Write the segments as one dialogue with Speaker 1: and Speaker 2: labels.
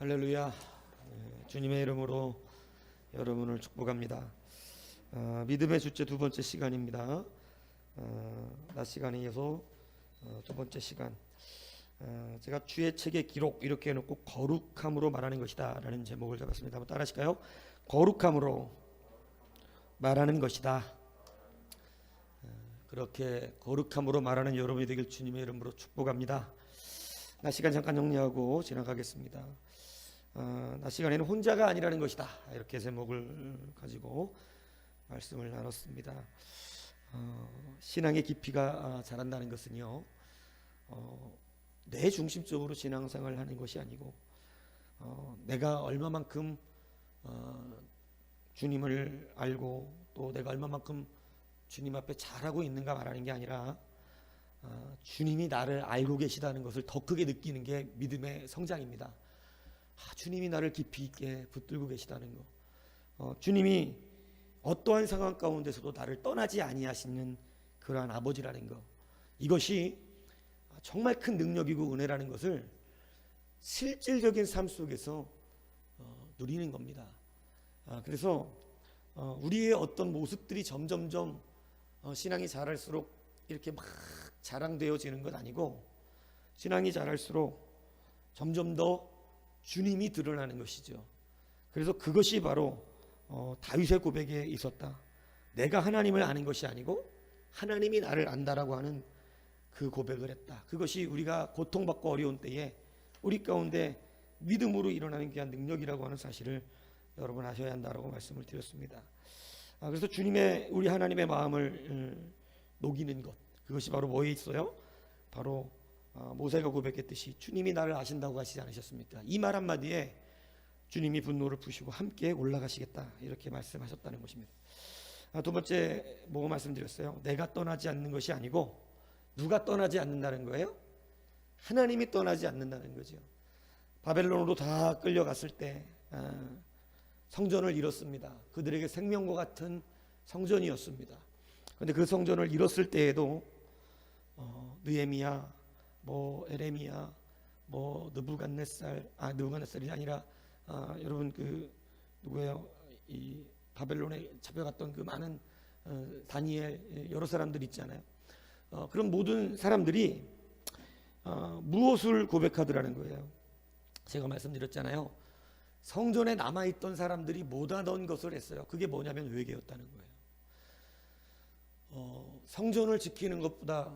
Speaker 1: 할렐루야. 주님의 이름으로 여러분을 축복합니다. 믿음의 주제 두 번째 시간입니다. 낮 시간에 이어서 두 번째 시간. 제가 주의 책의 기록 이렇게 해놓고 거룩함으로 말하는 것이다 라는 제목을 잡았습니다. 한번 따라 하실까요? 거룩함으로 말하는 것이다. 그렇게 거룩함으로 말하는 여러분이 되길 주님의 이름으로 축복합니다. 낮 시간 잠깐 정리하고 지나가겠습니다. 낮 시간에는 혼자가 아니라는 것이다, 이렇게 제목을 가지고 말씀을 나눴습니다. 신앙의 깊이가 자란다는 것은요, 내 중심적으로 신앙생활을 하는 것이 아니고 내가 얼마만큼 주님을 알고 또 내가 얼마만큼 주님 앞에 잘하고 있는가 말하는 게 아니라 주님이 나를 알고 계시다는 것을 더 크게 느끼는 게 믿음의 성장입니다. 주님이 나를 깊이 있게 붙들고 계시다는 것, 주님이 어떠한 상황 가운데서도 나를 떠나지 아니하시는 그러한 아버지라는 것, 이것이 정말 큰 능력이고 은혜라는 것을 실질적인 삶 속에서 누리는 겁니다. 그래서 우리의 어떤 모습들이 점점점 신앙이 자랄수록 이렇게 막 자랑되어지는 것 아니고, 신앙이 자랄수록 점점 더 주님이 드러나는 것이죠. 그래서 그것이 바로 다윗의 고백에 있었다. 내가 하나님을 아는 것이 아니고 하나님이 나를 안다라고 하는 그 고백을 했다. 그것이 우리가 고통받고 어려운 때에 우리 가운데 믿음으로 일어나는 귀한 능력이라고 하는 사실을 여러분 아셔야 한다라고 말씀을 드렸습니다. 그래서 주님의, 우리 하나님의 마음을 녹이는 것, 그것이 바로 뭐에 있어요? 바로 모세가 고백했듯이 주님이 나를 아신다고 하시지 않으셨습니까? 이 말 한마디에 주님이 분노를 푸시고 함께 올라가시겠다, 이렇게 말씀하셨다는 것입니다. 두 번째 뭐 말씀드렸어요? 내가 떠나지 않는 것이 아니고 누가 떠나지 않는다는 거예요? 하나님이 떠나지 않는다는 거죠. 바벨론으로 다 끌려갔을 때 성전을 잃었습니다. 그들에게 생명과 같은 성전이었습니다. 그런데 그 성전을 잃었을 때에도 느헤미야, 에레미야, 느부갓네살이 아니라 여러분 그 누구예요? 이 바벨론에 잡혀갔던 그 많은 다니엘, 여러 사람들 있잖아요. 그런 모든 사람들이 무엇을 고백하더라는 거예요? 제가 말씀드렸잖아요. 성전에 남아있던 사람들이 못하던 것을 했어요. 그게 뭐냐면 회개였다는 거예요. 성전을 지키는 것보다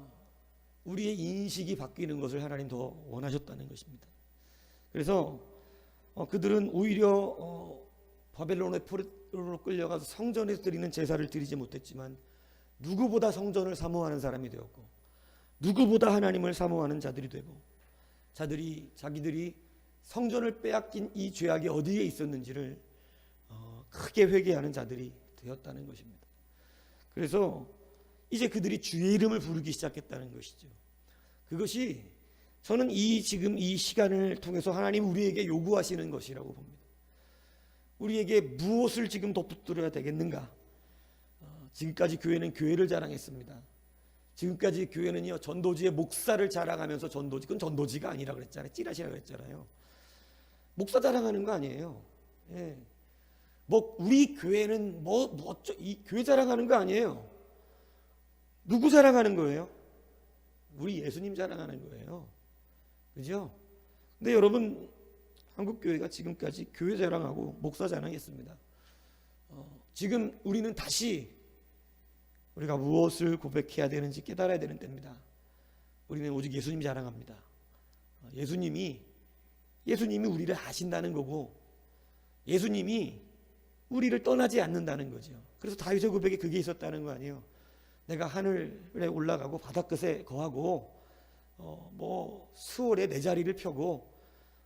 Speaker 1: 우리의 인식이 바뀌는 것을 하나님 더 원하셨다는 것입니다. 그래서 그들은 오히려 바벨론의 포로로 끌려가서 성전에서 드리는 제사를 드리지 못했지만 누구보다 성전을 사모하는 사람이 되었고, 누구보다 하나님을 사모하는 자들이 되고, 자기들이 성전을 빼앗긴 이 죄악이 어디에 있었는지를 크게 회개하는 자들이 되었다는 것입니다. 그래서 이제 그들이 주의 이름을 부르기 시작했다는 것이죠. 그것이 저는 지금 이 시간을 통해서 하나님 우리에게 요구하시는 것이라고 봅니다. 우리에게 무엇을 지금 더 붙들어야 되겠는가? 지금까지 교회는 교회를 자랑했습니다. 지금까지 교회는요, 전도지의 목사를 자랑하면서 그건 전도지가 아니라 그랬잖아요. 찌라시라 그랬잖아요. 목사 자랑하는 거 아니에요. 예. 우리 교회는 이 교회 자랑하는 거 아니에요. 누구 자랑하는 거예요? 우리 예수님 자랑하는 거예요. 그죠? 근데 여러분, 한국교회가 지금까지 교회 자랑하고 목사 자랑했습니다. 지금 우리는 다시 우리가 무엇을 고백해야 되는지 깨달아야 되는 때입니다. 우리는 오직 예수님 자랑합니다. 예수님이 우리를 아신다는 거고, 예수님이 우리를 떠나지 않는다는 거죠. 그래서 다윗의 고백에 그게 있었다는 거 아니에요. 내가 하늘에 올라가고 바닷끝에 거하고 수월에 내 자리를 펴고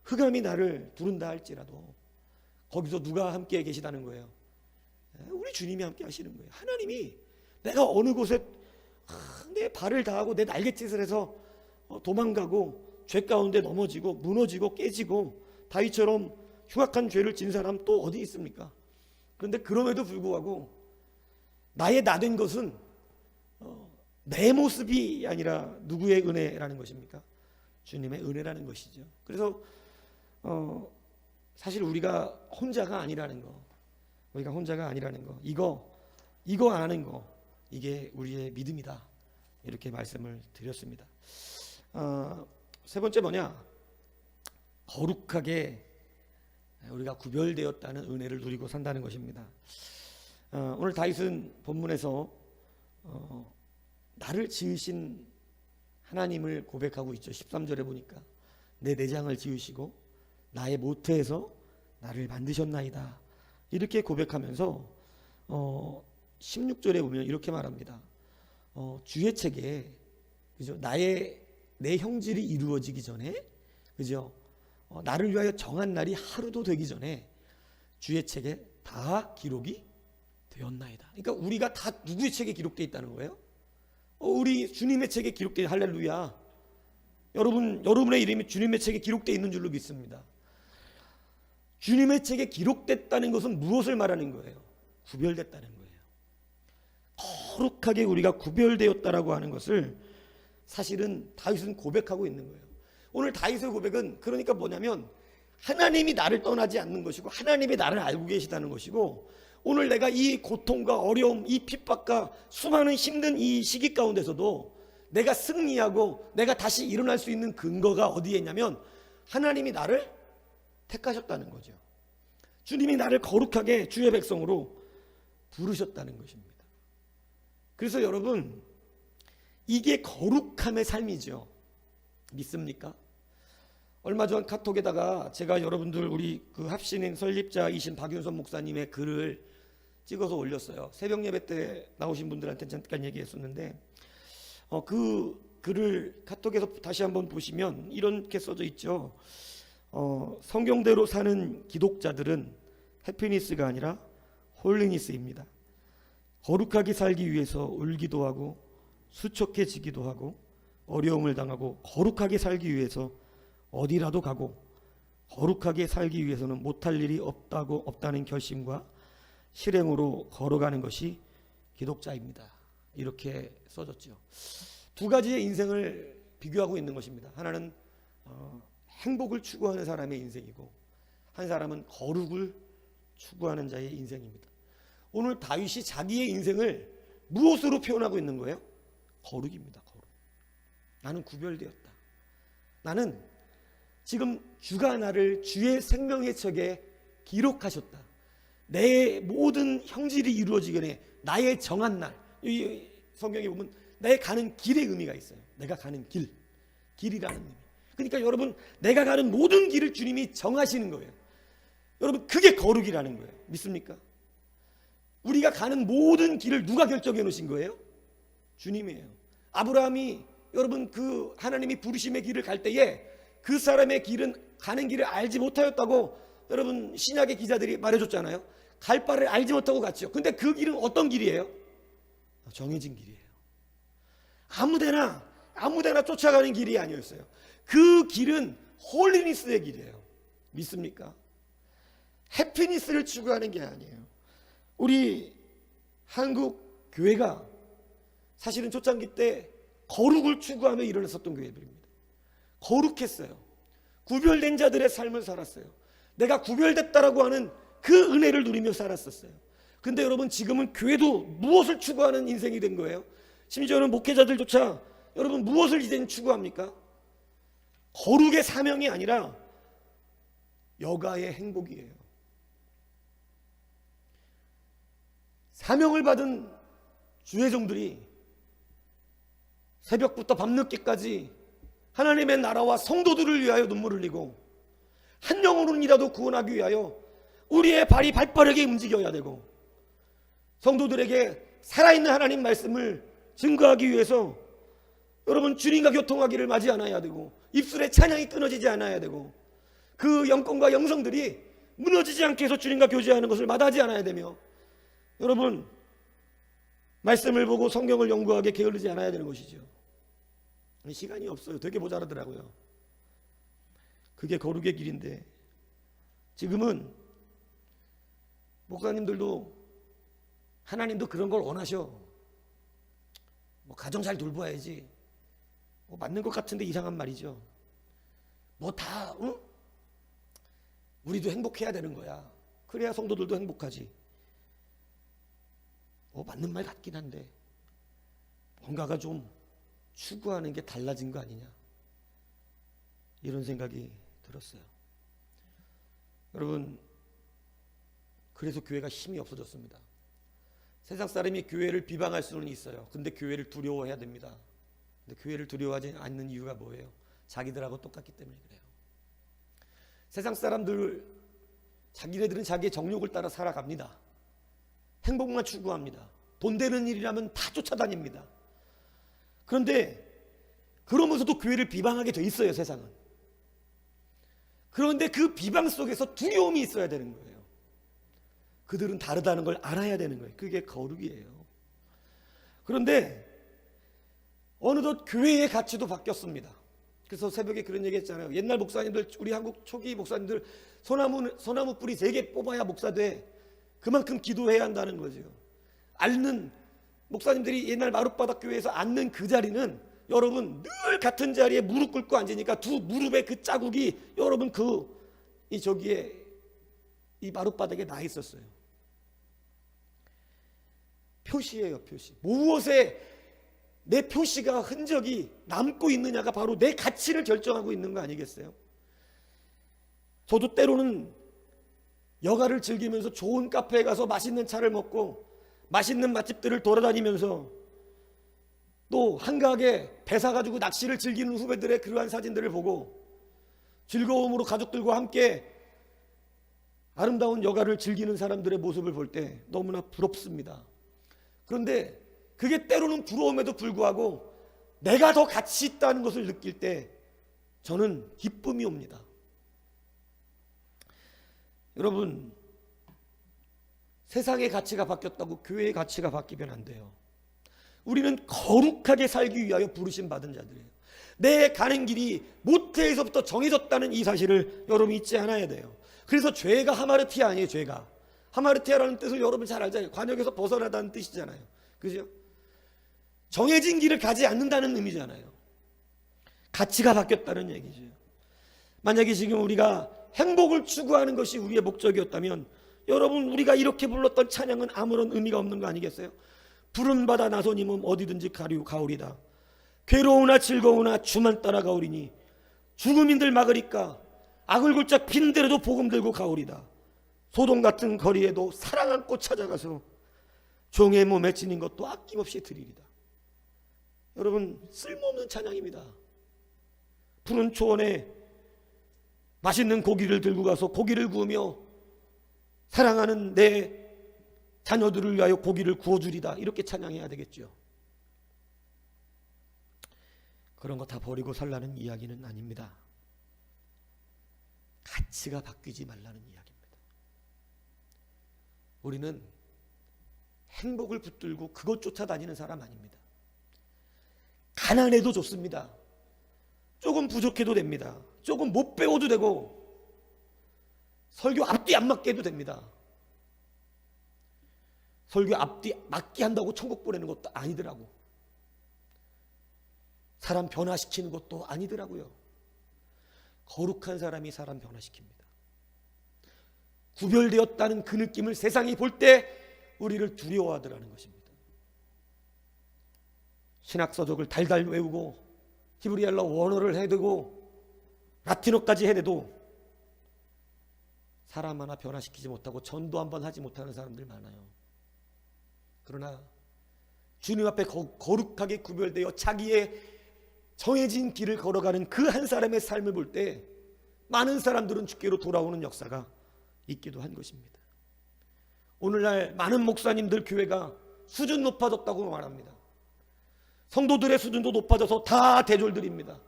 Speaker 1: 흑암이 나를 두른다 할지라도 거기서 누가 함께 계시다는 거예요? 우리 주님이 함께 하시는 거예요. 하나님이 내가 어느 곳에 내 발을 다하고 내 날갯짓을 해서 도망가고 죄 가운데 넘어지고 무너지고 깨지고 다윗처럼 흉악한 죄를 진 사람 또 어디 있습니까? 그런데 그럼에도 불구하고 나의 나된 것은 내 모습이 아니라 누구의 은혜라는 것입니까? 주님의 은혜라는 것이죠. 그래서 사실 우리가 혼자가 아니라는 거, 우리가 혼자가 아니라는 거, 이거 아는 거, 이게 우리의 믿음이다, 이렇게 말씀을 드렸습니다. 세 번째 뭐냐? 거룩하게 우리가 구별되었다는 은혜를 누리고 산다는 것입니다. 오늘 다윗은 본문에서 나를 지으신 하나님을 고백하고 있죠. 13절에 보니까 내 내장을 지으시고 나의 모태에서 나를 만드셨나이다, 이렇게 고백하면서 16절에 보면 이렇게 말합니다. 주의 책에, 그죠? 내 형질이 이루어지기 전에, 그죠? 나를 위하여 정한 날이 하루도 되기 전에 주의 책에 다 기록이 되었나이다. 그러니까 우리가 다 누구의 책에 기록되어 있다는 거예요? 우리 주님의 책에 기록되어, 할렐루야. 여러분의 이름이 주님의 책에 기록되어 있는 줄로 믿습니다. 주님의 책에 기록됐다는 것은 무엇을 말하는 거예요? 구별됐다는 거예요. 거룩하게 우리가 구별되었다라고 하는 것을 사실은 다윗은 고백하고 있는 거예요. 오늘 다윗의 고백은 그러니까 뭐냐면 하나님이 나를 떠나지 않는 것이고 하나님이 나를 알고 계시다는 것이고, 오늘 내가 이 고통과 어려움, 이 핍박과 수많은 힘든 이 시기 가운데서도 내가 승리하고 내가 다시 일어날 수 있는 근거가 어디에 있냐면 하나님이 나를 택하셨다는 거죠. 주님이 나를 거룩하게 주의 백성으로 부르셨다는 것입니다. 그래서 여러분, 이게 거룩함의 삶이죠. 믿습니까? 얼마 전 카톡에다가 제가 여러분들 우리 그 합신행 설립자이신 박윤선 목사님의 글을 찍어서 올렸어요. 새벽 예배 때 나오신 분들한테 잠깐 얘기했었는데, 그 글을 카톡에서 다시 한번 보시면 이렇게 써져 있죠. 성경대로 사는 기독자들은 해피니스가 아니라 홀리니스입니다. 거룩하게 살기 위해서 울기도 하고 수척해지기도 하고 어려움을 당하고, 거룩하게 살기 위해서 어디라도 가고, 거룩하게 살기 위해서는 못할 일이 없다는 결심과 실행으로 걸어가는 것이 기독자입니다. 이렇게 써졌죠. 두 가지의 인생을 비교하고 있는 것입니다. 하나는 행복을 추구하는 사람의 인생이고, 한 사람은 거룩을 추구하는 자의 인생입니다. 오늘 다윗이 자기의 인생을 무엇으로 표현하고 있는 거예요? 거룩입니다. 거룩. 나는 구별되었다. 나는 지금 주가 나를 주의 생명의 책에 기록하셨다. 내 모든 형질이 이루어지기 전에 나의 정한 날, 이 성경에 보면 내 가는 길의 의미가 있어요. 내가 가는 길이라는 의미. 그러니까 여러분, 내가 가는 모든 길을 주님이 정하시는 거예요. 여러분, 그게 거룩이라는 거예요. 믿습니까? 우리가 가는 모든 길을 누가 결정해 놓으신 거예요? 주님이에요. 아브라함이, 여러분, 그 하나님이 부르심의 길을 갈 때에 그 사람의 길은 가는 길을 알지 못하였다고 여러분 신약의 기자들이 말해줬잖아요. 갈 바를 알지 못하고 갔죠. 근데 그 길은 어떤 길이에요? 정해진 길이에요. 아무데나 쫓아가는 길이 아니었어요. 그 길은 홀리니스의 길이에요. 믿습니까? 해피니스를 추구하는 게 아니에요. 우리 한국 교회가 사실은 초창기 때 거룩을 추구하며 일어났었던 교회들입니다. 거룩했어요. 구별된 자들의 삶을 살았어요. 내가 구별됐다라고 하는 그 은혜를 누리며 살았었어요. 근데 여러분, 지금은 교회도 무엇을 추구하는 인생이 된 거예요? 심지어는 목회자들조차 여러분 무엇을 이제는 추구합니까? 거룩의 사명이 아니라 여가의 행복이에요. 사명을 받은 주의 종들이 새벽부터 밤늦게까지 하나님의 나라와 성도들을 위하여 눈물을 흘리고 한 영혼이라도 구원하기 위하여 우리의 발이 발빠르게 움직여야 되고, 성도들에게 살아있는 하나님 말씀을 증거하기 위해서 여러분 주님과 교통하기를 맞이 않아야 되고, 입술에 찬양이 끊어지지 않아야 되고, 그 영권과 영성들이 무너지지 않게 해서 주님과 교제하는 것을 마다하지 않아야 되며, 여러분 말씀을 보고 성경을 연구하게 게으르지 않아야 되는 것이죠. 시간이 없어요. 되게 모자라더라고요. 그게 거룩의 길인데, 지금은 목사님들도 하나님도 그런 걸 원하셔. 뭐 가정 잘 돌봐야지. 뭐 맞는 것 같은데 이상한 말이죠. 뭐 다 우리도 행복해야 되는 거야. 그래야 성도들도 행복하지. 맞는 말 같긴 한데 뭔가가 좀 추구하는 게 달라진 거 아니냐, 이런 생각이 들었어요. 여러분, 그래서 교회가 힘이 없어졌습니다. 세상 사람이 교회를 비방할 수는 있어요. 근데 교회를 두려워해야 됩니다. 근데 교회를 두려워하지 않는 이유가 뭐예요? 자기들하고 똑같기 때문에 그래요. 세상 사람들, 자기네들은 자기의 정욕을 따라 살아갑니다. 행복만 추구합니다. 돈 되는 일이라면 다 쫓아다닙니다. 그런데 그러면서도 교회를 비방하게 돼 있어요, 세상은. 그런데 그 비방 속에서 두려움이 있어야 되는 거예요. 그들은 다르다는 걸 알아야 되는 거예요. 그게 거룩이에요. 그런데 어느덧 교회의 가치도 바뀌었습니다. 그래서 새벽에 그런 얘기 했잖아요. 옛날 목사님들, 우리 한국 초기 목사님들 소나무 뿌리 3개 뽑아야 목사 돼. 그만큼 기도해야 한다는 거죠. 앉는 목사님들이 옛날 마룻바닥 교회에서 앉는 그 자리는 여러분 늘 같은 자리에 무릎 꿇고 앉으니까 두 무릎의 그 자국이 여러분 이 마룻바닥에 나 있었어요. 표시예요, 표시. 무엇에 내 표시가, 흔적이 남고 있느냐가 바로 내 가치를 결정하고 있는 거 아니겠어요? 저도 때로는 여가를 즐기면서 좋은 카페에 가서 맛있는 차를 먹고 맛있는 맛집들을 돌아다니면서 또 한가하게 배 사가지고 낚시를 즐기는 후배들의 그러한 사진들을 보고 즐거움으로 가족들과 함께 아름다운 여가를 즐기는 사람들의 모습을 볼 때 너무나 부럽습니다. 그런데 그게 때로는 부러움에도 불구하고 내가 더 가치 있다는 것을 느낄 때 저는 기쁨이 옵니다. 여러분, 세상의 가치가 바뀌었다고 교회의 가치가 바뀌면 안 돼요. 우리는 거룩하게 살기 위하여 부르심 받은 자들이에요. 내 가는 길이 모태에서부터 정해졌다는 이 사실을 여러분 잊지 않아야 돼요. 그래서 죄가 하마르티아 아니에요. 죄가 하마르티아라는 뜻을 여러분 잘 알잖아요. 관역에서 벗어나다는 뜻이잖아요. 그죠? 정해진 길을 가지 않는다는 의미잖아요. 가치가 바뀌었다는 얘기죠. 만약에 지금 우리가 행복을 추구하는 것이 우리의 목적이었다면 여러분, 우리가 이렇게 불렀던 찬양은 아무런 의미가 없는 거 아니겠어요? 푸른 바다 나서님은 어디든지 가오리다. 괴로우나 즐거우나 주만 따라가오리니 죽음인들 막으리까 악을 골짝 빈대로도 복음 들고 가오리다. 소돔 같은 거리에도 사랑 안고 찾아가서 종의 몸에 지닌 것도 아낌없이 드리리다. 여러분, 쓸모없는 찬양입니다. 푸른 초원에 맛있는 고기를 들고 가서 고기를 구우며 사랑하는 내 자녀들을 위하여 고기를 구워주리다, 이렇게 찬양해야 되겠죠. 그런 거 다 버리고 살라는 이야기는 아닙니다. 가치가 바뀌지 말라는 이야기입니다. 우리는 행복을 붙들고 그것 쫓아다니는 사람 아닙니다. 가난해도 좋습니다. 조금 부족해도 됩니다. 조금 못 배워도 되고 설교 앞뒤 안 맞게 해도 됩니다. 설교 앞뒤 맞게 한다고 천국 보내는 것도 아니더라고. 사람 변화시키는 것도 아니더라고요. 거룩한 사람이 사람 변화시킵니다. 구별되었다는 그 느낌을 세상이 볼 때 우리를 두려워하더라는 것입니다. 신학서적을 달달 외우고 히브리어로 원어를 해대고 라틴어까지 해대도 사람 하나 변화시키지 못하고 전도 한번 하지 못하는 사람들 많아요. 그러나 주님 앞에 거룩하게 구별되어 자기의 정해진 길을 걸어가는 그 한 사람의 삶을 볼 때 많은 사람들은 주께로 돌아오는 역사가 있기도 한 것입니다. 오늘날 많은 목사님들 교회가 수준 높아졌다고 말합니다. 성도들의 수준도 높아져서 다 대졸들입니다.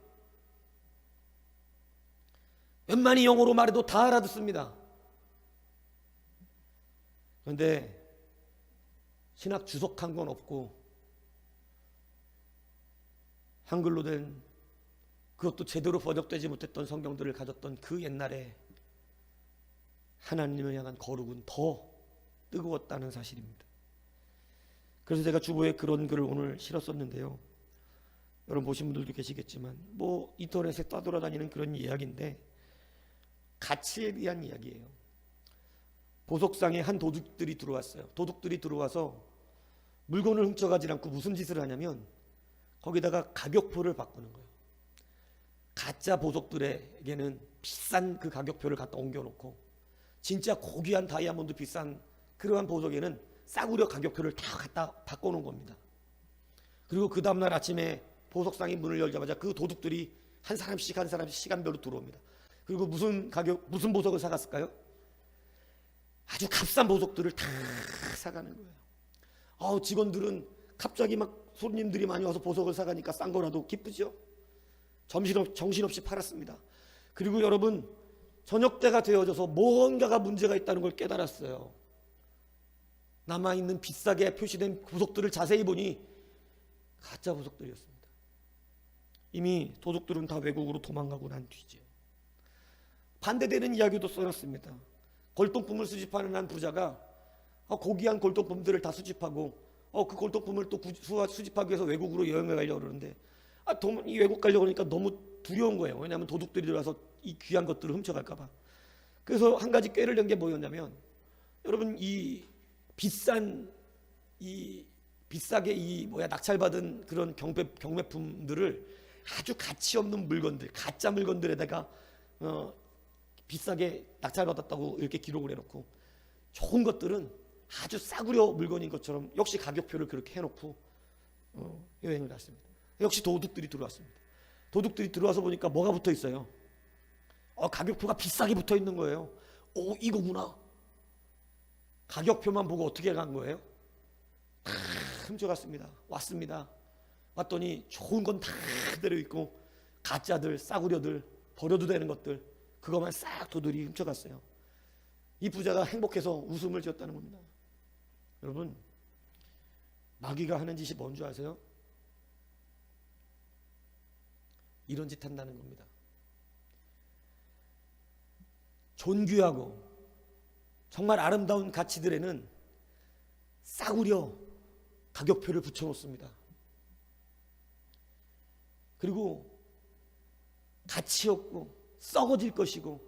Speaker 1: 웬만히 영어로 말해도 다 알아듣습니다. 그런데 신학 주석한 건 없고 한글로 된, 그것도 제대로 번역되지 못했던 성경들을 가졌던 그 옛날에 하나님을 향한 거룩은 더 뜨거웠다는 사실입니다. 그래서 제가 주보에 그런 글을 오늘 실었었는데요. 여러분 보신 분들도 계시겠지만 인터넷에 떠돌아다니는 그런 이야기인데, 가치에 대한 이야기예요. 보석상에 한 도둑들이 들어왔어요. 도둑들이 들어와서 물건을 훔쳐가지 않고 무슨 짓을 하냐면 거기다가 가격표를 바꾸는 거예요. 가짜 보석들에게는 비싼 그 가격표를 갖다 옮겨놓고 진짜 고귀한 다이아몬드 비싼 그러한 보석에는 싸구려 가격표를 다 갖다 바꿔놓은 겁니다. 그리고 그 다음날 아침에 보석상이 문을 열자마자 그 도둑들이 한 사람씩 시간별로 들어옵니다. 그리고 무슨 보석을 사갔을까요? 아주 값싼 보석들을 다 사가는 거예요. 직원들은 갑자기 막 손님들이 많이 와서 보석을 사가니까 싼 거라도 기쁘죠. 정신없이 팔았습니다. 그리고 여러분, 저녁 때가 되어져서 무언가가 문제가 있다는 걸 깨달았어요. 남아있는 비싸게 표시된 보석들을 자세히 보니 가짜 보석들이었습니다. 이미 도둑들은 다 외국으로 도망가고 난 뒤죠. 반대되는 이야기도 써놨습니다. 골동품을 수집하는 한 부자가 고귀한 골동품들을 다 수집하고 그 골동품을 또 수집하기 위해서 외국으로 여행을 가려고 그러는데 이 외국 가려고 하니까 너무 두려운 거예요. 왜냐하면 도둑들이 들어와서 이 귀한 것들을 훔쳐갈까 봐. 그래서 한 가지 꾀를 낸 게 뭐였냐면, 여러분, 이 비싸게 낙찰받은 그런 경매품들을 아주 가치 없는 물건들, 가짜 물건들에다가 비싸게 낙찰받았다고 이렇게 기록을 해놓고, 좋은 것들은 아주 싸구려 물건인 것처럼 역시 가격표를 그렇게 해놓고 여행을 갔습니다. 역시 도둑들이 들어왔습니다. 도둑들이 들어와서 보니까 뭐가 붙어 있어요? 가격표가 비싸게 붙어 있는 거예요. 이거구나. 가격표만 보고 어떻게 간 거예요? 다 훔쳐갔습니다. 왔더니 좋은 건 다 그대로 있고 가짜들, 싸구려들, 버려도 되는 것들, 그것만 싹 도둑이 훔쳐갔어요. 이 부자가 행복해서 웃음을 지었다는 겁니다. 여러분, 마귀가 하는 짓이 뭔 줄 아세요? 이런 짓 한다는 겁니다. 존귀하고 정말 아름다운 가치들에는 싸구려 가격표를 붙여놓습니다. 그리고 가치 없고 썩어질 것이고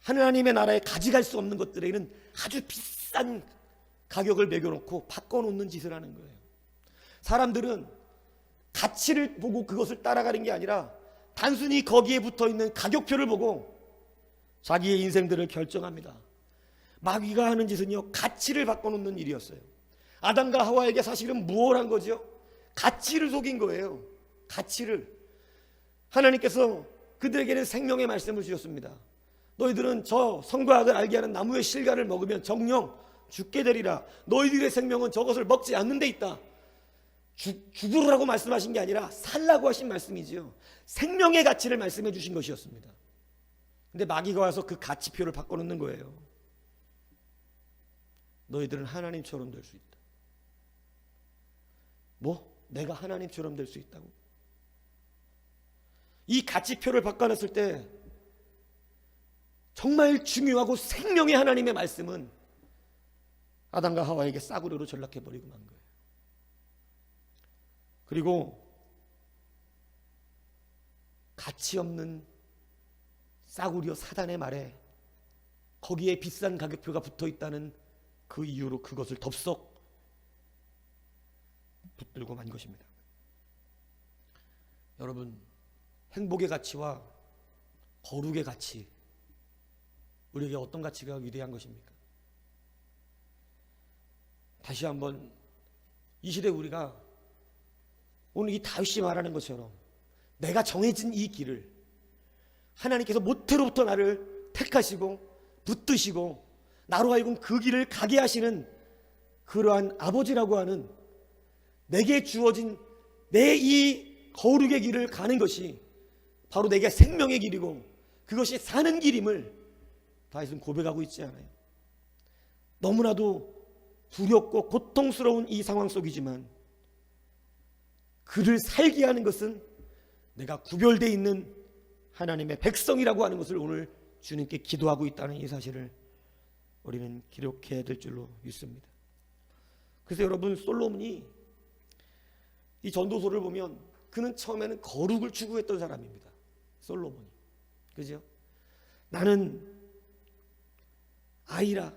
Speaker 1: 하나님의 나라에 가져갈 수 없는 것들에는 아주 비싼 가격을 매겨놓고 바꿔놓는 짓을 하는 거예요. 사람들은 가치를 보고 그것을 따라가는 게 아니라 단순히 거기에 붙어있는 가격표를 보고 자기의 인생들을 결정합니다. 마귀가 하는 짓은요, 가치를 바꿔놓는 일이었어요. 아담과 하와에게 사실은 무엇을 한 거죠? 가치를 속인 거예요. 가치를. 하나님께서 그들에게는 생명의 말씀을 주셨습니다. 너희들은 저 선과 악을 알게 하는 나무의 실과를 먹으면 정녕 죽게 되리라. 너희들의 생명은 저것을 먹지 않는 데 있다. 죽으라고 말씀하신 게 아니라 살라고 하신 말씀이지요. 생명의 가치를 말씀해 주신 것이었습니다. 근데 마귀가 와서 그 가치표를 바꿔놓는 거예요. 너희들은 하나님처럼 될 수 있다. 내가 하나님처럼 될 수 있다고? 이 가치표를 바꿔놨을 때 정말 중요하고 생명의 하나님의 말씀은 아담과 하와에게 싸구려로 전락해버리고 만 거예요. 그리고 가치 없는 싸구려 사단의 말에 거기에 비싼 가격표가 붙어있다는 그 이유로 그것을 덥석 붙들고 만 것입니다. 여러분, 행복의 가치와 거룩의 가치, 우리에게 어떤 가치가 위대한 것입니까? 다시 한번 이 시대 우리가 오늘 이 다윗이 말하는 것처럼 내가 정해진 이 길을 하나님께서 모태로부터 나를 택하시고 붙드시고 나로 하여금 그 길을 가게 하시는 그러한 아버지라고 하는 내게 주어진 내 이 거룩의 길을 가는 것이 바로 내게 생명의 길이고 그것이 사는 길임을 다윗은 고백하고 있지 않아요. 너무나도 두렵고 고통스러운 이 상황 속이지만 그를 살게 하는 것은 내가 구별되어 있는 하나님의 백성이라고 하는 것을 오늘 주님께 기도하고 있다는 이 사실을 우리는 기록해야 될 줄로 믿습니다. 그래서 여러분, 솔로몬이 이 전도서를 보면 그는 처음에는 거룩을 추구했던 사람입니다. 솔로몬이. 그죠? 나는 아이라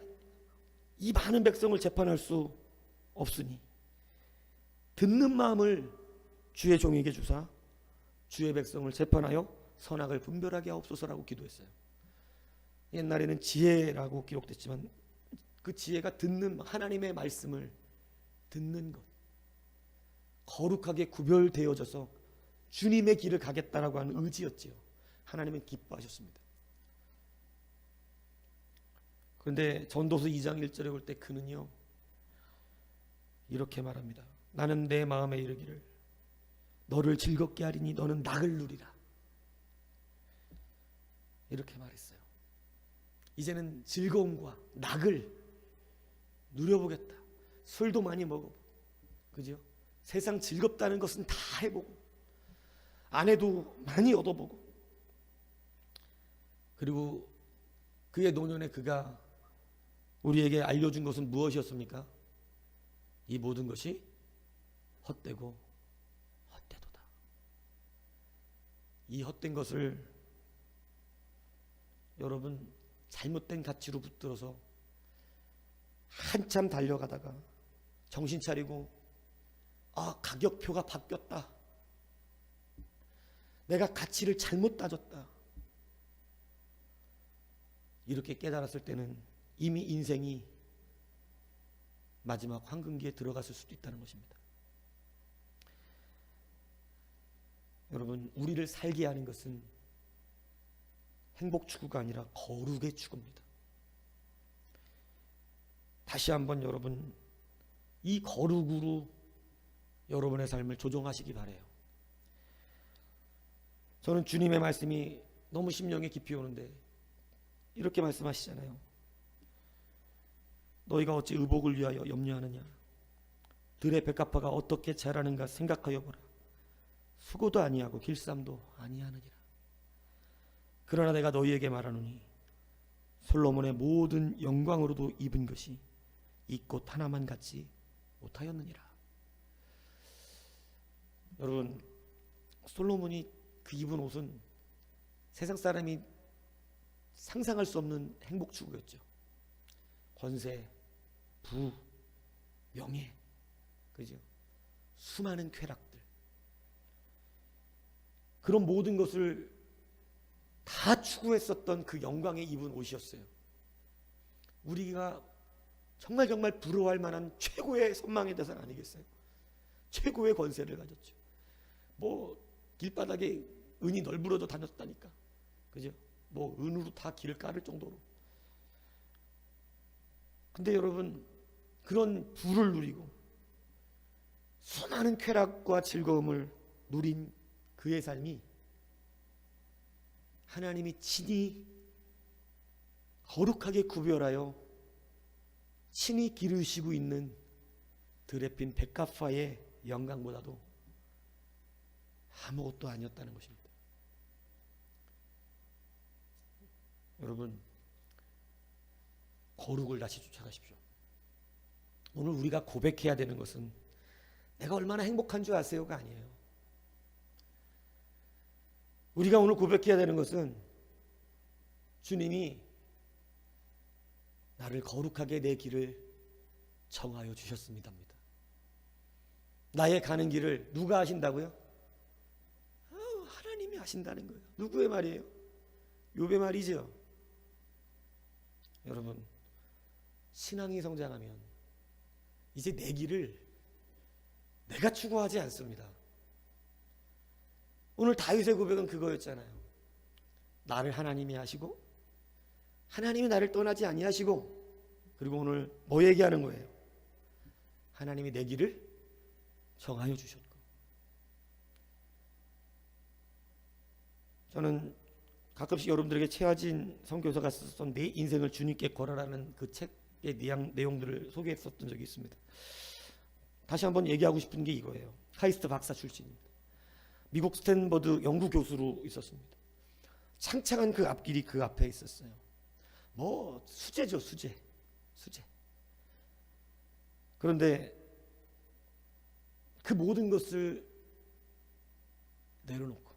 Speaker 1: 이 많은 백성을 재판할 수 없으니 듣는 마음을 주의 종에게 주사 주의 백성을 재판하여 선악을 분별하게 하옵소서라고 기도했어요. 옛날에는 지혜라고 기록됐지만 그 지혜가 듣는 하나님의 말씀을 듣는 것, 거룩하게 구별되어져서 주님의 길을 가겠다라고 하는 의지였지요. 하나님은 기뻐하셨습니다. 그런데 전도서 2장 1절에 볼 때 그는요 이렇게 말합니다. 나는 내 마음에 이르기를 너를 즐겁게 하리니 너는 낙을 누리라. 이렇게 말했어요. 이제는 즐거움과 낙을 누려보겠다. 술도 많이 먹어보고, 그죠? 세상 즐겁다는 것은 다 해보고, 아내도 많이 얻어보고, 그리고 그의 노년에 그가 우리에게 알려준 것은 무엇이었습니까? 이 모든 것이 헛되고 헛되도다. 이 헛된 것을 여러분 잘못된 가치로 붙들어서 한참 달려가다가 정신 차리고 가격표가 바뀌었다. 내가 가치를 잘못 따졌다. 이렇게 깨달았을 때는 이미 인생이 마지막 황금기에 들어갔을 수도 있다는 것입니다. 여러분, 우리를 살게 하는 것은 행복 추구가 아니라 거룩의 추구입니다. 다시 한번 여러분, 이 거룩으로 여러분의 삶을 조정하시기 바라요. 저는 주님의 말씀이 너무 심령에 깊이 오는데 이렇게 말씀하시잖아요. 너희가 어찌 의복을 위하여 염려하느냐? 들의 백합화가 어떻게 자라는가 생각하여 보라. 수고도 아니하고 길쌈도 아니하느니라. 그러나 내가 너희에게 말하노니 솔로몬의 모든 영광으로도 입은 것이 이 꽃 하나만 갖지 못하였느니라. 여러분, 솔로몬이 그 입은 옷은 세상 사람이 상상할 수 없는 행복 추구였죠. 권세, 부, 명예, 그죠? 수많은 쾌락들, 그런 모든 것을 다 추구했었던 그 영광에 입은 옷이었어요. 우리가 정말 부러워할 만한 최고의 선망의 대상 아니겠어요? 최고의 권세를 가졌죠. 길바닥에 은이 널브러져 다녔다니까, 그죠? 은으로 다 길을 깔을 정도로. 근데 여러분, 그런 부를 누리고 수많은 쾌락과 즐거움을 누린 그의 삶이 하나님이 친히 거룩하게 구별하여 친히 기르시고 있는 들에 핀 백합화의 영광보다도 아무것도 아니었다는 것입니다. 여러분, 거룩을 다시 쫓아가십시오. 오늘 우리가 고백해야 되는 것은 내가 얼마나 행복한 줄 아세요가 아니에요. 우리가 오늘 고백해야 되는 것은 주님이 나를 거룩하게 내 길을 정하여 주셨습니다입니다. 나의 가는 길을 누가 하신다고요? 하나님이 하신다는 거예요. 누구의 말이에요? 욥의 말이죠. 여러분, 신앙이 성장하면 이제 내 길을 내가 추구하지 않습니다. 오늘 다윗의 고백은 그거였잖아요. 나를 하나님이 하시고 하나님이 나를 떠나지 아니하시고, 그리고 오늘 뭐 얘기하는 거예요? 하나님이 내 길을 정하여 주셨고. 저는 가끔씩 여러분들에게 최하진 선교사가 썼던 내 인생을 주님께 걸어라는 그 책의 내용들을 소개했었던 적이 있습니다. 다시 한번 얘기하고 싶은 게 이거예요. 카이스트 박사 출신입니다. 미국 스탠버드 연구 교수로 있었습니다. 창창한 그 앞길이 그 앞에 있었어요. 수제죠, 수제. 그런데 그 모든 것을 내려놓고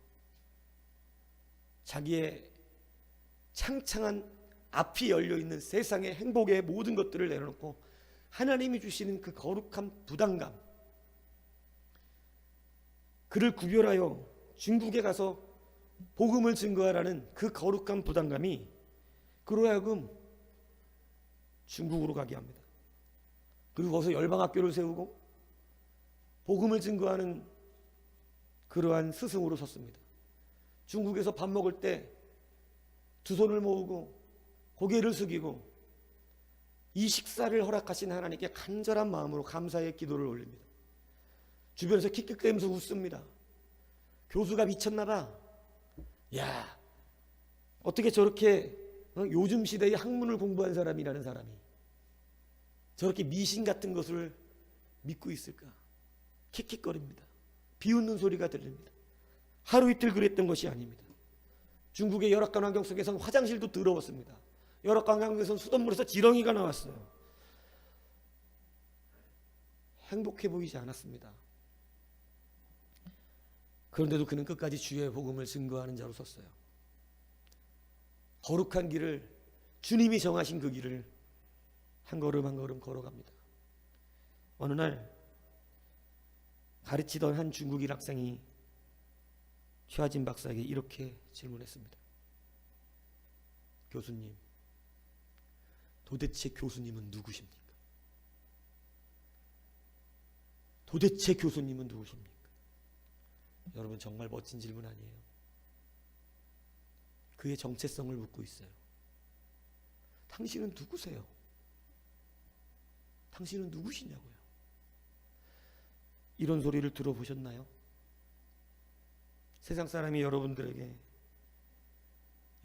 Speaker 1: 자기의 창창한 앞이 열려있는 세상의 행복의 모든 것들을 내려놓고 하나님이 주시는 그 거룩한 부담감, 그를 구별하여 중국에 가서 복음을 증거하라는 그 거룩한 부담감이 그로 하여금 중국으로 가게 합니다. 그리고 거기서 열방학교를 세우고 복음을 증거하는 그러한 스승으로 섰습니다. 중국에서 밥 먹을 때 두 손을 모으고 고개를 숙이고 이 식사를 허락하신 하나님께 간절한 마음으로 감사의 기도를 올립니다. 주변에서 킥킥대면서 웃습니다. 교수가 미쳤나 봐. 야, 어떻게 저렇게 요즘 시대의 학문을 공부한 사람이라는 사람이 저렇게 미신 같은 것을 믿고 있을까? 킥킥거립니다. 비웃는 소리가 들립니다. 하루 이틀 그랬던 것이 아닙니다. 중국의 열악한 환경 속에서는 화장실도 더러웠습니다. 열악한 환경에서는 수돗물에서 지렁이가 나왔어요. 행복해 보이지 않았습니다. 그런데도 그는 끝까지 주의 복음을 증거하는 자로 섰어요. 거룩한 길을, 주님이 정하신 그 길을 한 걸음 한 걸음 걸어갑니다. 어느 날 가르치던 한 중국인 학생이 최하진 박사에게 이렇게 질문했습니다. 교수님, 도대체 교수님은 누구십니까? 도대체 교수님은 누구십니까? 여러분, 정말 멋진 질문 아니에요? 그의 정체성을 묻고 있어요. 당신은 누구세요? 당신은 누구시냐고요? 이런 소리를 들어보셨나요? 세상 사람이 여러분들에게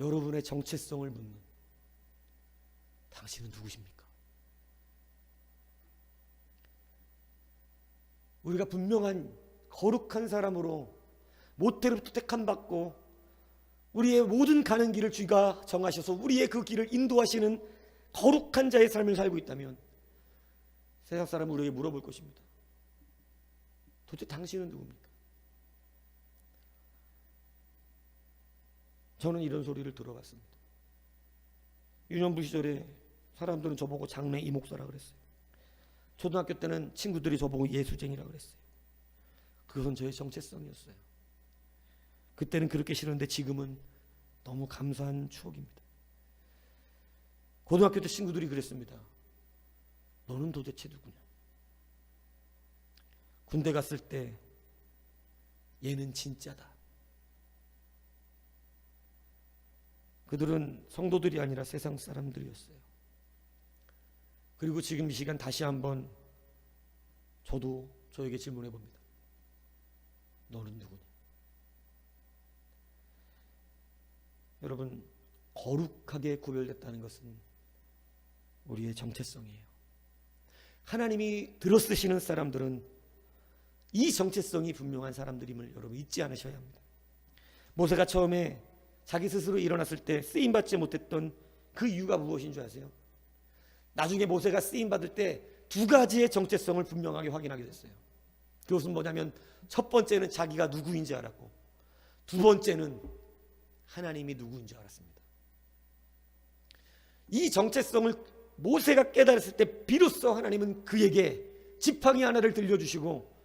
Speaker 1: 여러분의 정체성을 묻는, 당신은 누구십니까? 우리가 분명한 거룩한 사람으로 모태로부터 택함받고 우리의 모든 가는 길을 주가 정하셔서 우리의 그 길을 인도하시는 거룩한 자의 삶을 살고 있다면 세상 사람은 우리에게 물어볼 것입니다. 도대체 당신은 누굽니까? 저는 이런 소리를 들어봤습니다. 유년부 시절에 사람들은 저보고 장래 이목사라 그랬어요. 초등학교 때는 친구들이 저보고 예수쟁이라 그랬어요. 그것은 저의 정체성이었어요. 그때는 그렇게 싫었는데 지금은 너무 감사한 추억입니다. 고등학교 때 친구들이 그랬습니다. 너는 도대체 누구냐? 군대 갔을 때 얘는 진짜다. 그들은 성도들이 아니라 세상 사람들이었어요. 그리고 지금 이 시간 다시 한번 저도 저에게 질문해 봅니다. 너는 누구냐? 여러분, 거룩하게 구별됐다는 것은 우리의 정체성이에요. 하나님이 들어쓰시는 사람들은 이 정체성이 분명한 사람들임을 여러분 잊지 않으셔야 합니다. 모세가 처음에 자기 스스로 일어났을 때 쓰임받지 못했던 그 이유가 무엇인 줄 아세요? 나중에 모세가 쓰임받을 때 두 가지의 정체성을 분명하게 확인하게 됐어요. 그것은 뭐냐면 첫 번째는 자기가 누구인지 알았고 두 번째는 하나님이 누구인지 알았습니다. 이 정체성을 모세가 깨달았을 때 비로소 하나님은 그에게 지팡이 하나를 들려주시고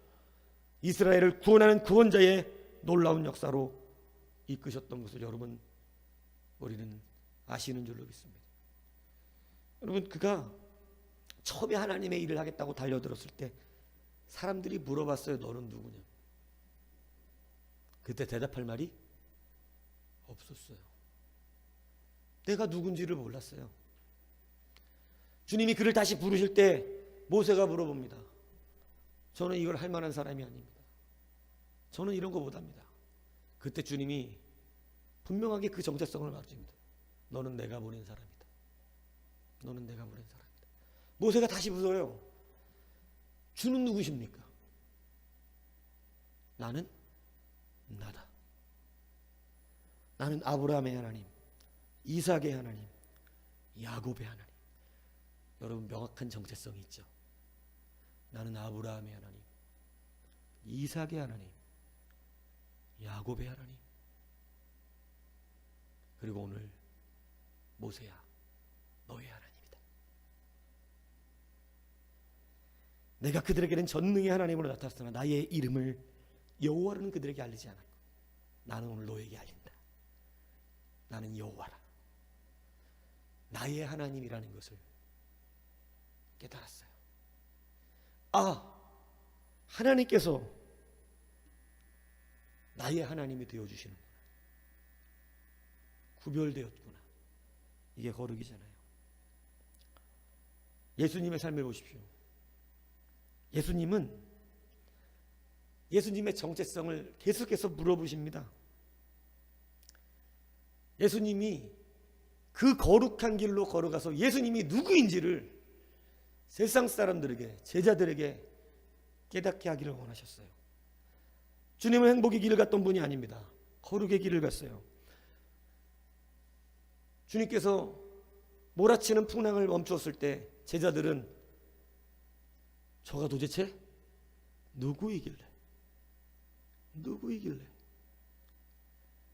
Speaker 1: 이스라엘을 구원하는 구원자의 놀라운 역사로 이끄셨던 것을 여러분 우리는 아시는 줄로 믿습니다. 여러분, 그가 처음에 하나님의 일을 하겠다고 달려들었을 때 사람들이 물어봤어요. 너는 누구냐? 그때 대답할 말이 없었어요. 내가 누군지를 몰랐어요. 주님이 그를 다시 부르실 때 모세가 물어봅니다. 저는 이걸 할 만한 사람이 아닙니다. 저는 이런 거 못합니다. 그때 주님이 분명하게 그 정체성을 말해줍니다. 너는 내가 보낸 사람이다. 너는 내가 보낸 사람이다. 모세가 다시 물어요. 주는 누구십니까? 나는 나다. 나는 아브라함의 하나님, 이삭의 하나님, 야곱의 하나님. 여러분, 명확한 정체성이 있죠. 나는 아브라함의 하나님, 이삭의 하나님, 야곱의 하나님, 그리고 오늘 모세야, 너의 하나님이다. 내가 그들에게는 전능의 하나님으로 나타났으나 나의 이름을 여호와로는 그들에게 알리지 않았고 나는 오늘 너에게 알린다. 나는 여호와라. 나의 하나님이라는 것을 깨달았어요. 하나님께서 나의 하나님이 되어주시는구나. 구별되었구나. 이게 거룩이잖아요. 예수님의 삶을 보십시오. 예수님은 예수님의 정체성을 계속해서 물어보십니다. 예수님이 그 거룩한 길로 걸어가서 예수님이 누구인지를 세상 사람들에게, 제자들에게 깨닫게 하기를 원하셨어요. 주님은 행복의 길을 갔던 분이 아닙니다. 거룩의 길을 갔어요. 주님께서 몰아치는 풍랑을 멈추었을 때 제자들은 저가 도대체 누구이길래?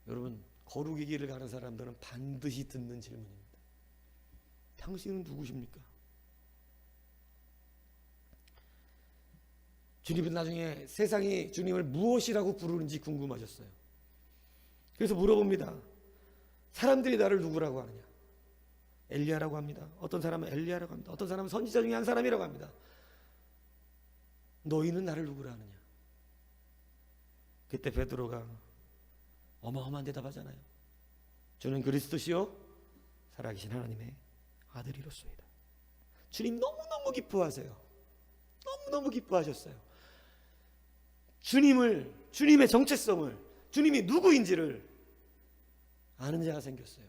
Speaker 1: 여러분, 거룩의 길을 가는 사람들은 반드시 듣는 질문입니다. 당신은 누구십니까? 주님은 나중에 세상이 주님을 무엇이라고 부르는지 궁금하셨어요. 그래서 물어봅니다. 사람들이 나를 누구라고 하느냐? 엘리야라고 합니다. 어떤 사람은 엘리야라고 합니다. 어떤 사람은 선지자 중에 한 사람이라고 합니다. 너희는 나를 누구라 하느냐? 그때 베드로가 어마어마한 대답하잖아요. 저는 그리스도시요 살아계신 하나님의 아들이로소이다. 주님 너무너무 기뻐하세요. 너무너무 기뻐하셨어요. 주님의 정체성을, 주님이 누구인지를 아는 자가 생겼어요.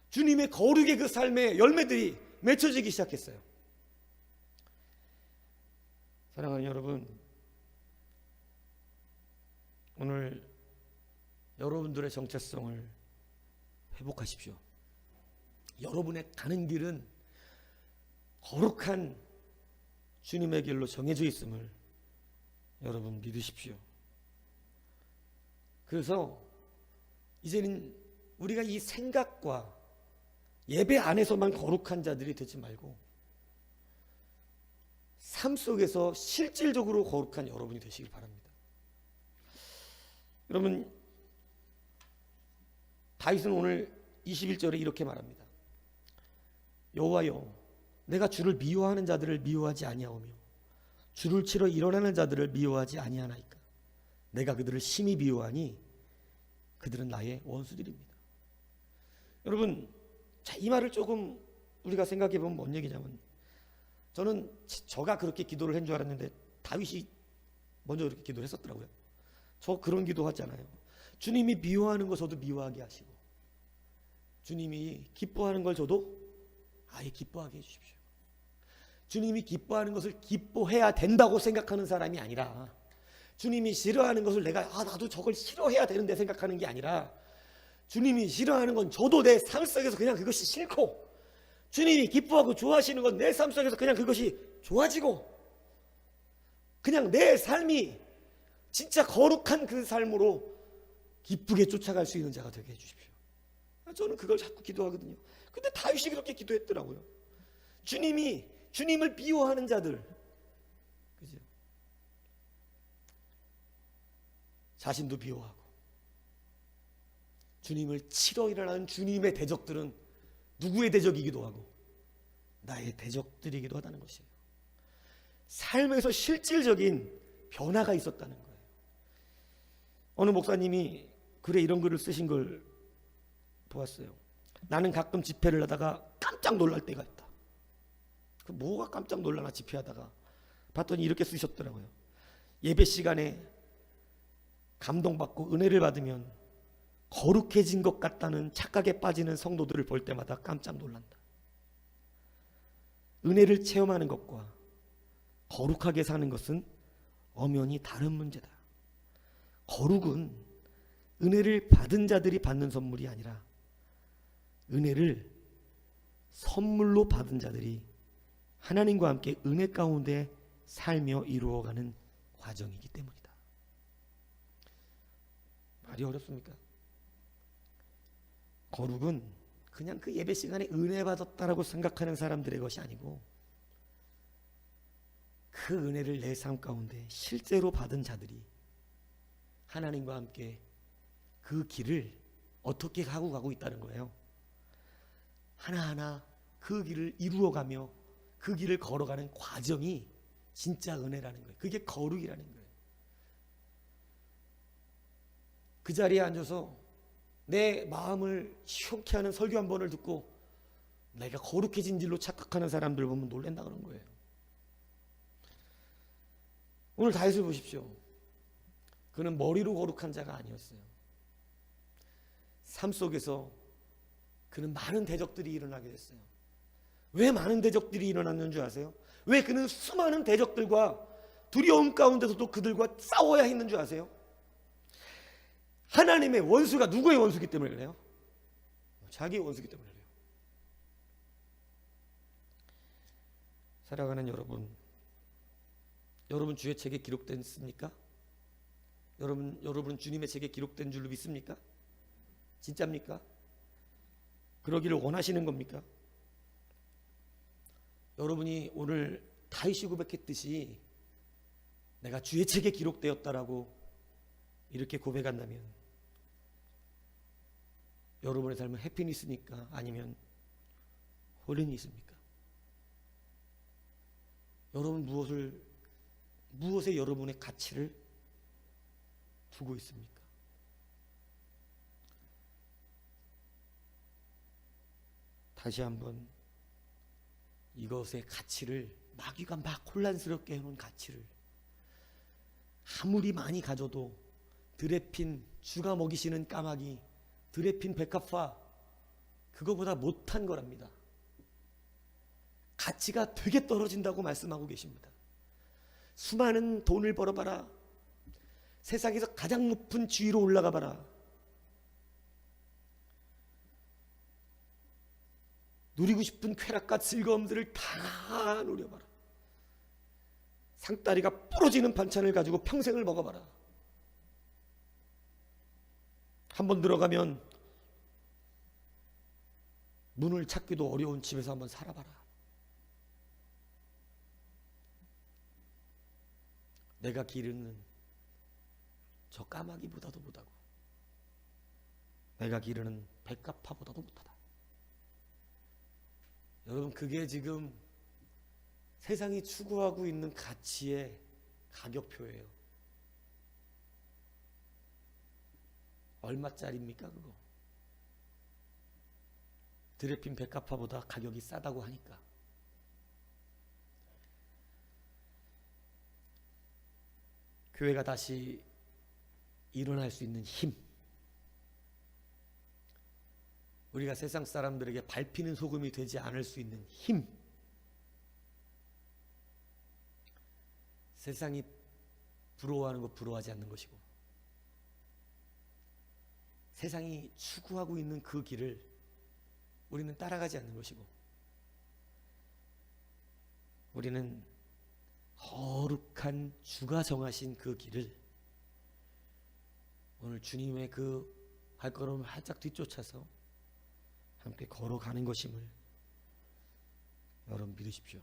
Speaker 1: 주님의 거룩의 그 삶의 열매들이 맺혀지기 시작했어요. 사랑하는 여러분, 오늘 여러분들의 정체성을 회복하십시오. 여러분의 가는 길은 거룩한 주님의 길로 정해져 있음을 여러분 믿으십시오. 그래서 이제는 우리가 이 생각과 예배 안에서만 거룩한 자들이 되지 말고 삶 속에서 실질적으로 거룩한 여러분이 되시길 바랍니다. 여러분, 다윗은 오늘 21절에 이렇게 말합니다. 여호와여, 내가 주를 미워하는 자들을 미워하지 아니하오며 주를 치러 일어나는 자들을 미워하지 아니하나이까. 내가 그들을 심히 미워하니 그들은 나의 원수들입니다. 여러분, 이 말을 조금 우리가 생각해 보면 뭔 얘기냐면, 저는 저가 그렇게 기도를 한 줄 알았는데 다윗이 먼저 그렇게 기도를 했었더라고요. 저 그런 기도 하잖아요. 주님이 미워하는 거 저도 미워하게 하시고, 주님이 기뻐하는 걸 저도 아예 기뻐하게 해주십시오. 주님이 기뻐하는 것을 기뻐해야 된다고 생각하는 사람이 아니라, 주님이 싫어하는 것을 내가 나도 저걸 싫어해야 되는데 생각하는 게 아니라, 주님이 싫어하는 건 저도 내 삶 속에서 그냥 그것이 싫고, 주님이 기뻐하고 좋아하시는 건 내 삶 속에서 그냥 그것이 좋아지고, 그냥 내 삶이 진짜 거룩한 그 삶으로 기쁘게 쫓아갈 수 있는 자가 되게 해주십시오. 저는 그걸 자꾸 기도하거든요. 근데 다윗이 그렇게 기도했더라고요. 주님을 미워하는 자들, 그죠? 자신도 미워하고, 주님을 치러 일어나는 주님의 대적들은 누구의 대적이기도 하고 나의 대적들이기도 하다는 것이에요. 삶에서 실질적인 변화가 있었다는 거예요. 어느 목사님이 글에 이런 글을 쓰신 걸 보았어요. 나는 가끔 집회를 하다가 깜짝 놀랄 때가 있다. 뭐가 깜짝 놀라나 집회하다가 봤더니 이렇게 쓰셨더라고요. 예배 시간에 감동받고 은혜를 받으면 거룩해진 것 같다는 착각에 빠지는 성도들을 볼 때마다 깜짝 놀란다. 은혜를 체험하는 것과 거룩하게 사는 것은 엄연히 다른 문제다. 거룩은 은혜를 받은 자들이 받는 선물이 아니라 은혜를 선물로 받은 자들이 하나님과 함께 은혜 가운데 살며 이루어가는 과정이기 때문이다. 말이 어렵습니까? 거룩은 그냥 그 예배 시간에 은혜 받았다라고 생각하는 사람들의 것이 아니고 그 은혜를 내 삶 가운데 실제로 받은 자들이 하나님과 함께 그 길을 어떻게 가고 있다는 거예요. 하나하나 그 길을 이루어가며 그 길을 걸어가는 과정이 진짜 은혜라는 거예요. 그게 거룩이라는 거예요. 그 자리에 앉아서 내 마음을 시원케 하는 설교 한 번을 듣고 내가 거룩해진 줄로 착각하는 사람들 보면 놀란다 그런 거예요. 오늘 다윗을 보십시오. 그는 머리로 거룩한 자가 아니었어요. 삶 속에서 그는 많은 대적들이 일어나게 됐어요. 왜 많은 대적들이 일어났는 줄 아세요? 왜 그는 수많은 대적들과 두려움 가운데서도 그들과 싸워야 했는 줄 아세요? 하나님의 원수가 누구의 원수기 때문에 그래요? 자기의 원수기 때문에 그래요. 살아가는 여러분 주의 책에 기록됐습니까? 여러분 주님의 책에 기록된 줄로 믿습니까? 진짜입니까? 그러기를 원하시는 겁니까? 여러분이 오늘 다윗이 고백했듯이 내가 주의 책에 기록되었다라고 이렇게 고백한다면 여러분의 삶은 해피니스입니까? 아니면 홀리니스입니까? 여러분 무엇에 여러분의 가치를 두고 있습니까? 다시 한번 이것의 가치를 마귀가 막 혼란스럽게 해놓은 가치를 아무리 많이 가져도 드레핀 주가 먹이시는 까마귀 드레핀 백합화 그거보다 못한 거랍니다. 가치가 되게 떨어진다고 말씀하고 계십니다. 수많은 돈을 벌어봐라. 세상에서 가장 높은 지위로 올라가 봐라. 누리고 싶은 쾌락과 즐거움들을 다 누려봐라. 상다리가 부러지는 반찬을 가지고 평생을 먹어봐라. 한번 들어가면 문을 찾기도 어려운 집에서 한번 살아봐라. 내가 기르는 저 까마귀보다도 못하고 내가 기르는 백합화보다도 못하다. 여러분 그게 지금 세상이 추구하고 있는 가치의 가격표예요. 얼마짜리입니까 그거? 드레핀 백합화보다 가격이 싸다고 하니까. 교회가 다시 일어날 수 있는 힘, 우리가 세상 사람들에게 밟히는 소금이 되지 않을 수 있는 힘, 세상이 부러워하는 것 부러워하지 않는 것이고 세상이 추구하고 있는 그 길을 우리는 따라가지 않는 것이고 우리는 거룩한 주가 정하신 그 길을 오늘 주님의 그 발걸음을 활짝 뒤쫓아서 함께 걸어가는 것임을 여러분 믿으십시오.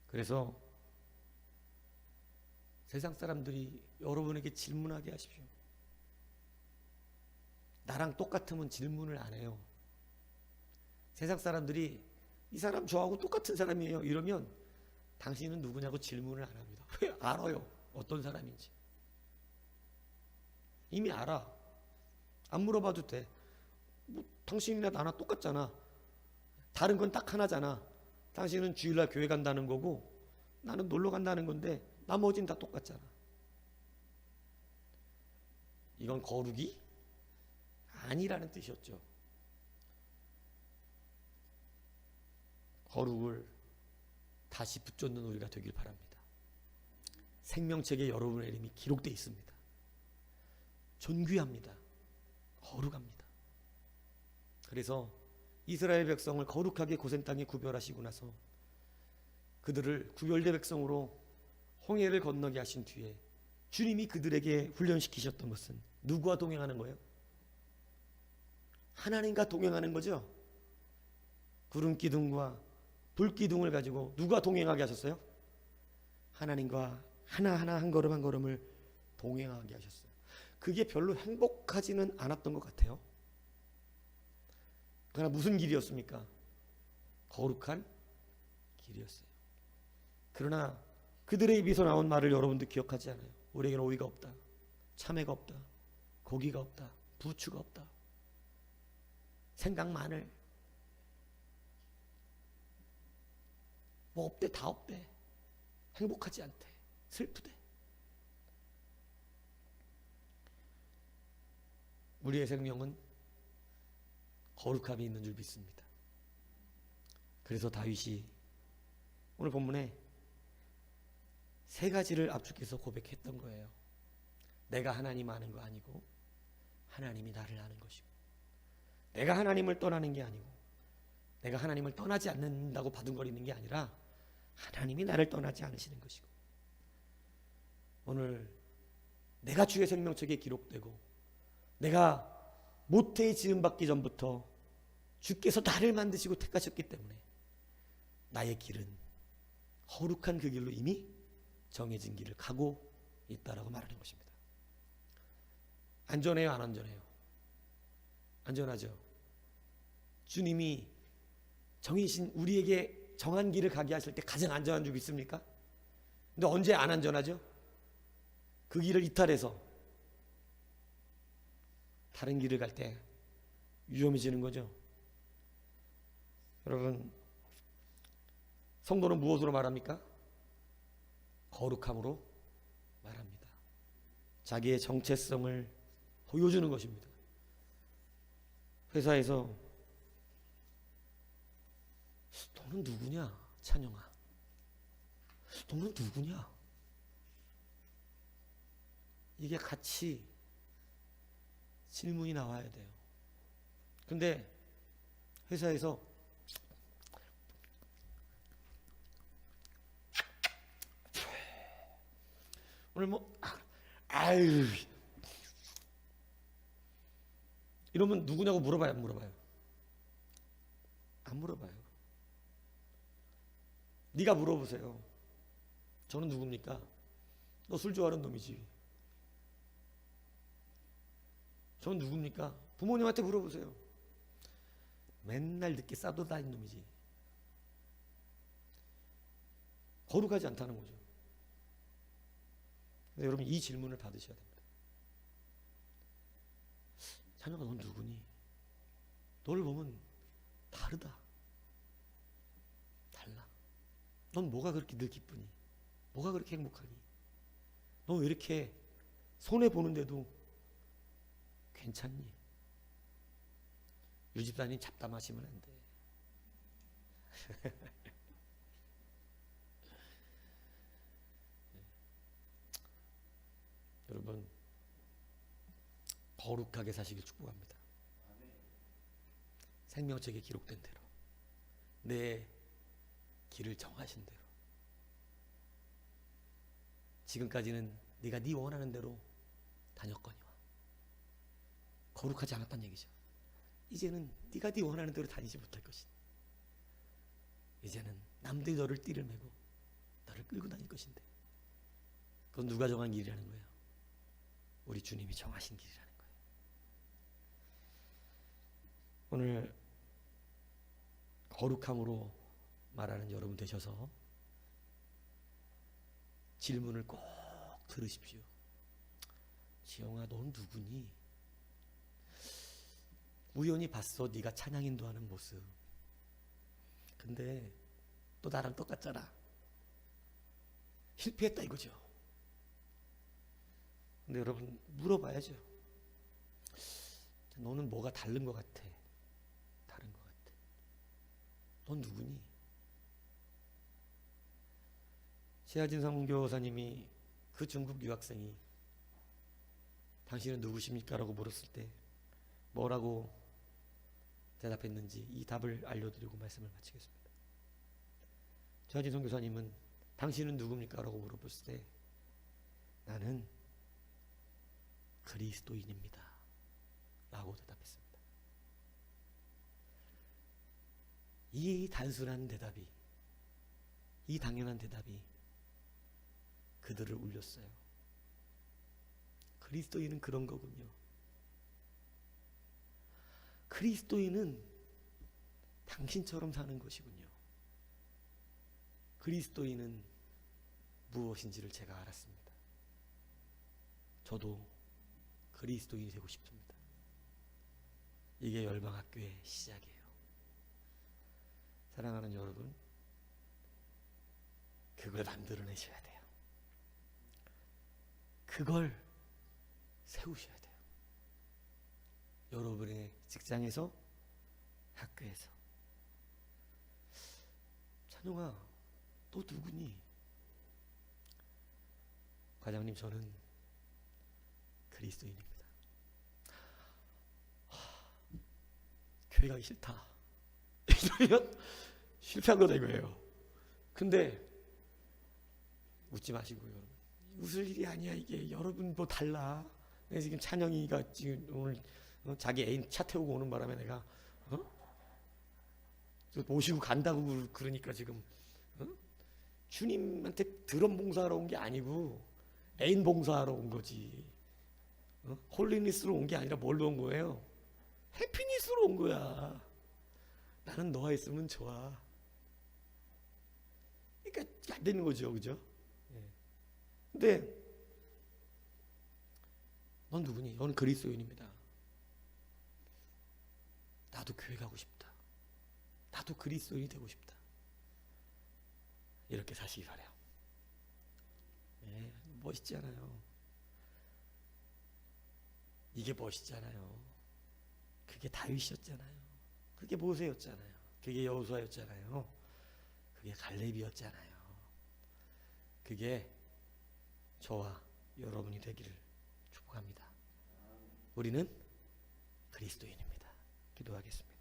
Speaker 1: 그래서 세상 사람들이 여러분에게 질문하게 하십시오. 나랑 똑같으면 질문을 안 해요. 세상 사람들이 이 사람 저하고 똑같은 사람이에요 이러면 당신은 누구냐고 질문을 안 합니다. 왜? 알아요. 어떤 사람인지. 이미 알아. 안 물어봐도 돼. 뭐 당신이나 나나 똑같잖아. 다른 건 딱 하나잖아. 당신은 주일날 교회 간다는 거고 나는 놀러 간다는 건데 나머지는 다 똑같잖아. 이건 거룩이 아니라는 뜻이었죠. 거룩을 다시 붙잡는 우리가 되길 바랍니다. 생명책에 여러분의 이름이 기록되어 있습니다. 존귀합니다. 거룩합니다. 그래서 이스라엘 백성을 거룩하게 고센 땅에 구별하시고 나서 그들을 구별된 백성으로 홍해를 건너게 하신 뒤에 주님이 그들에게 훈련시키셨던 것은 누구와 동행하는 거예요? 하나님과 동행하는 거죠. 구름 기둥과 불 기둥을 가지고 누가 동행하게 하셨어요? 하나님과 하나하나 한 걸음 한 걸음을 동행하게 하셨어요. 그게 별로 행복하지는 않았던 것 같아요. 그러나 무슨 길이었습니까? 거룩한 길이었어요. 그러나 그들의 입에서 나온 말을 여러분도 기억하지 않아요? 우리에게는 오이가 없다, 참외가 없다, 고기가 없다, 부추가 없다, 생강, 마늘 뭐 없대, 다 없대, 행복하지 않대, 슬프대. 우리의 생명은 거룩함이 있는 줄 믿습니다. 그래서 다윗이 오늘 본문에 세 가지를 압축해서 고백했던 거예요. 내가 하나님 아는 거 아니고 하나님이 나를 아는 것이고, 내가 하나님을 떠나는 게 아니고 내가 하나님을 떠나지 않는다고 바둥거리는 게 아니라 하나님이 나를 떠나지 않으시는 것이고, 오늘 내가 주의 생명책에 기록되고 내가 모태의 지음 받기 전부터 주께서 나를 만드시고 택하셨기 때문에 나의 길은 거룩한 그 길로 이미 정해진 길을 가고 있다라고 말하는 것입니다. 안전해요, 안 안전해요? 안전하죠. 주님이 정해진 우리에게 정한 길을 가게 하실 때 가장 안전한 줄 믿습니까? 근데 언제 안 안전하죠? 그 길을 이탈해서 다른 길을 갈 때 위험해지는 거죠. 여러분, 성도는 무엇으로 말합니까? 거룩함으로 말합니다. 자기의 정체성을 보여주는 것입니다. 회사에서 너는 누구냐? 찬영아, 너는 누구냐? 이게 같이 질문이 나와야 돼요. 근데 회사에서 오늘 뭐 아유 이러면 누구냐고 물어봐요, 안 물어봐요? 안 물어봐요. 네가 물어보세요. 저는 누굽니까? 너 술 좋아하는 놈이지. 저는 누굽니까? 부모님한테 물어보세요. 맨날 늦게 싸도 다니는 놈이지. 거룩하지 않다는 거죠. 근데 여러분, 이 질문을 받으셔야 됩니다. 찬영아, 넌 누구니? 너를 보면 다르다. 달라. 넌 뭐가 그렇게 늘 기쁘니? 뭐가 그렇게 행복하니? 너 왜 이렇게 손해보는데도 괜찮니? 유 집사님 잡담하시면 안 돼. 여러분, 거룩하게 사시길 축복합니다. 생명책에 기록된 대로 내 길을 정하신 대로, 지금까지는 네가 네 원하는 대로 다녔거니와 거룩하지 않았단 얘기죠. 이제는 네가 네 원하는 대로 다니지 못할 것이다. 이제는 남들이 너를 띠를 메고 너를 끌고 다닐 것인데, 그건 누가 정한 길이라는 거예요? 우리 주님이 정하신 길이라는 거예요. 오늘 거룩함으로 말하는 여러분 되셔서 질문을 꼭 들으십시오. 지영아, 넌 누구니? 우연히 봤어, 네가 찬양 인도하는 모습. 근데 또 나랑 똑같잖아. 실패했다 이거죠. 근데 여러분, 물어봐야죠. 너는 뭐가 다른 것 같아? 다른 것 같아. 넌 누구니? 최하진 선교사님이 그 중국 유학생이 당신은 누구십니까? 라고 물었을 때 뭐라고 대답했는지 이 답을 알려드리고 말씀을 마치겠습니다. 최하진 선교사님은 당신은 누굽니까? 라고 물어봤을 때 나는 그리스도인입니다 라고 대답했습니다. 이 단순한 대답이, 이 당연한 대답이 그들을 울렸어요. 그리스도인은 그런 거군요. 그리스도인은 당신처럼 사는 것이군요. 그리스도인은 무엇인지를 제가 알았습니다. 저도 그리스도인이 되고 싶습니다. 이게 열방학교의 시작이에요. 사랑하는 여러분, 그걸 만들어내셔야 돼요. 그걸 세우셔야 돼요. 여러분의 직장에서, 학교에서. 찬용아, 너 누구니? 과장님, 저는 그리스도인입니다. 교회 가기 싫다. 이러면 실패한 거다 이거예요. 근데 웃지 마시고요, 여러분. 웃을 일이 아니야 이게. 여러분 뭐 달라. 내가 지금 찬영이가 지금 오늘 자기 애인 차 태우고 오는 바람에 내가 모시고 간다고 그러니까 지금 주님한테 드럼 봉사하러 온 게 아니고 애인 봉사하러 온 거지. 홀리니스로 온 게 아니라 뭘로 온 거예요? 해피니스로 온 거야. 나는 너와 있으면 좋아. 그러니까 안 되는 거죠, 그죠? 근데 넌 누구니? 너는 그리스도인입니다. 나도 교회 가고 싶다. 나도 그리스도인이 되고 싶다. 이렇게 사시기 바래요. 멋있잖아요. 이게 멋있잖아요. 그게 다윗이었잖아요. 그게 모세였잖아요. 그게 여호수아였잖아요. 그게 갈렙이었잖아요. 그게 저와 여러분이 되기를 축복합니다. 우리는 그리스도인입니다. 기도하겠습니다.